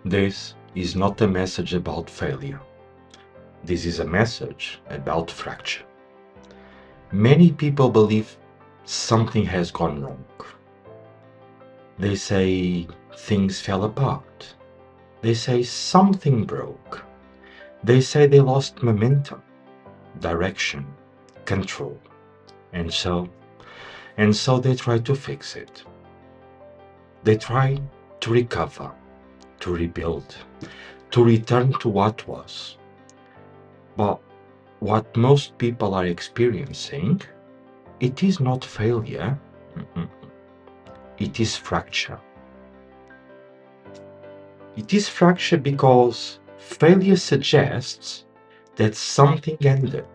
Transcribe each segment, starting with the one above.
This is not a message about failure. This is a message about fracture. Many people believe something has gone wrong. They say things fell apart. They say something broke. They say they lost momentum, direction, control. And so they try to fix it. They try to recover, to rebuild, to return to what was. But what most people are experiencing, it is not failure, it is fracture. It is fracture because failure suggests that something ended,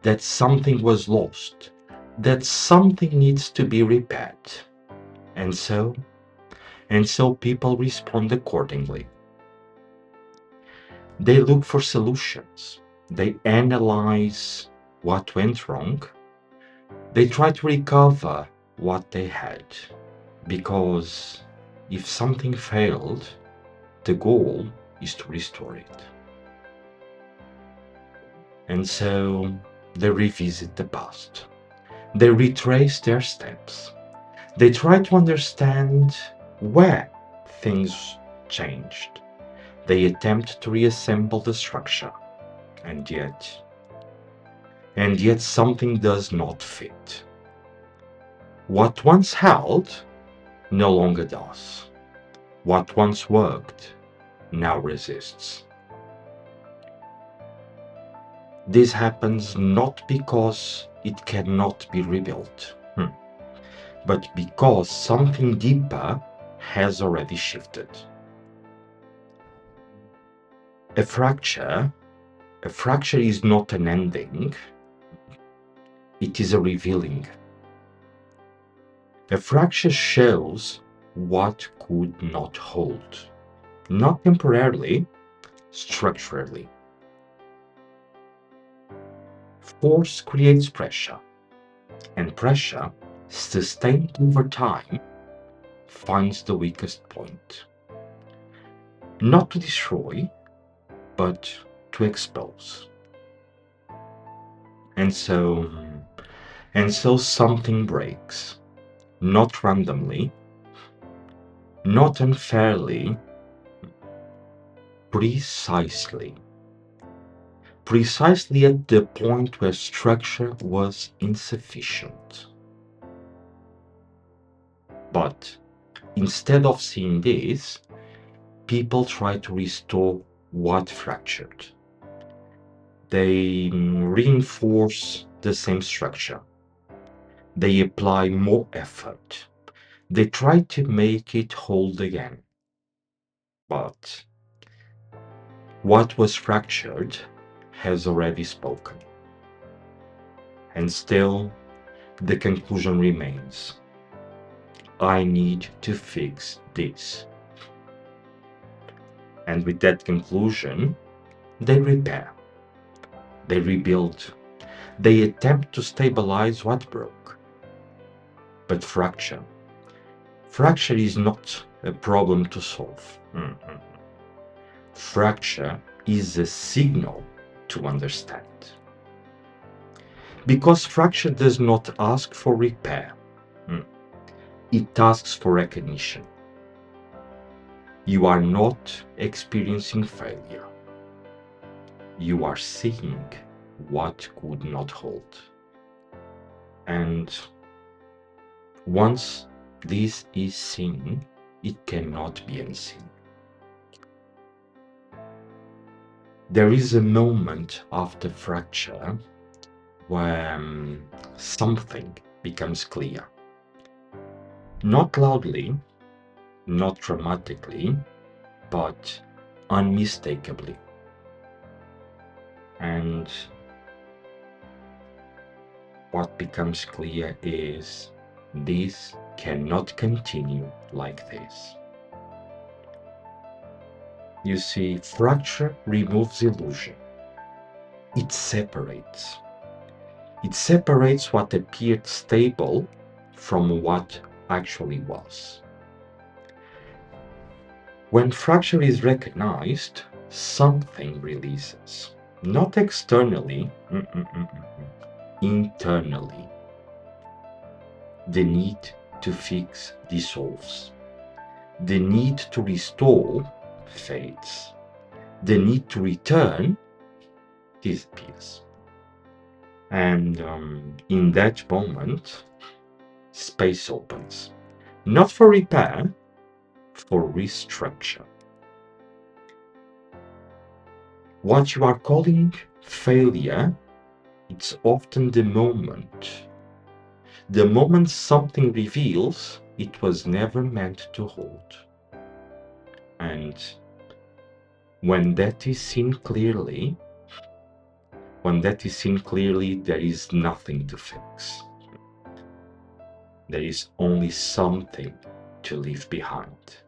that something was lost, that something needs to be repaired. And so people respond accordingly. They look for solutions. They analyze what went wrong. They try to recover what they had. Because if something failed, the goal is to restore it. And so they revisit the past. They retrace their steps. They try to understand where things changed. They attempt to reassemble the structure. And yet something does not fit. What once held no longer does. What once worked now resists. This happens not because it cannot be rebuilt, but because something deeper has already shifted. A fracture is not an ending, it is a revealing. A fracture shows what could not hold, not temporarily, structurally. Force creates pressure, and pressure, sustained over time, finds the weakest point. Not to destroy, but to expose. And so something breaks, not randomly, not unfairly, precisely at the point where structure was insufficient. But instead of seeing this, people try to restore what fractured. They reinforce the same structure. They apply more effort. They try to make it hold again. But what was fractured has already spoken. And still, the conclusion remains. I need to fix this. And with that conclusion, they repair. They rebuild. They attempt to stabilize what broke. But fracture is not a problem to solve. Fracture is a signal to understand. Because fracture does not ask for repair. It asks for recognition. You are not experiencing failure. You are seeing what could not hold. And once this is seen, it cannot be unseen. There is a moment after fracture where something becomes clear. Not loudly, not dramatically, but unmistakably. And what becomes clear is this cannot continue like this. You see, fracture removes illusion. It separates. It separates what appeared stable from what actually was. When fracture is recognized, something releases. Not externally, internally. The need to fix dissolves. The need to restore fades. The need to return disappears. And in that moment, space opens. Not for repair, for restructure. What you are calling failure, it's often the moment something reveals it was never meant to hold. And when that is seen clearly, there is nothing to fix. There is only something to leave behind.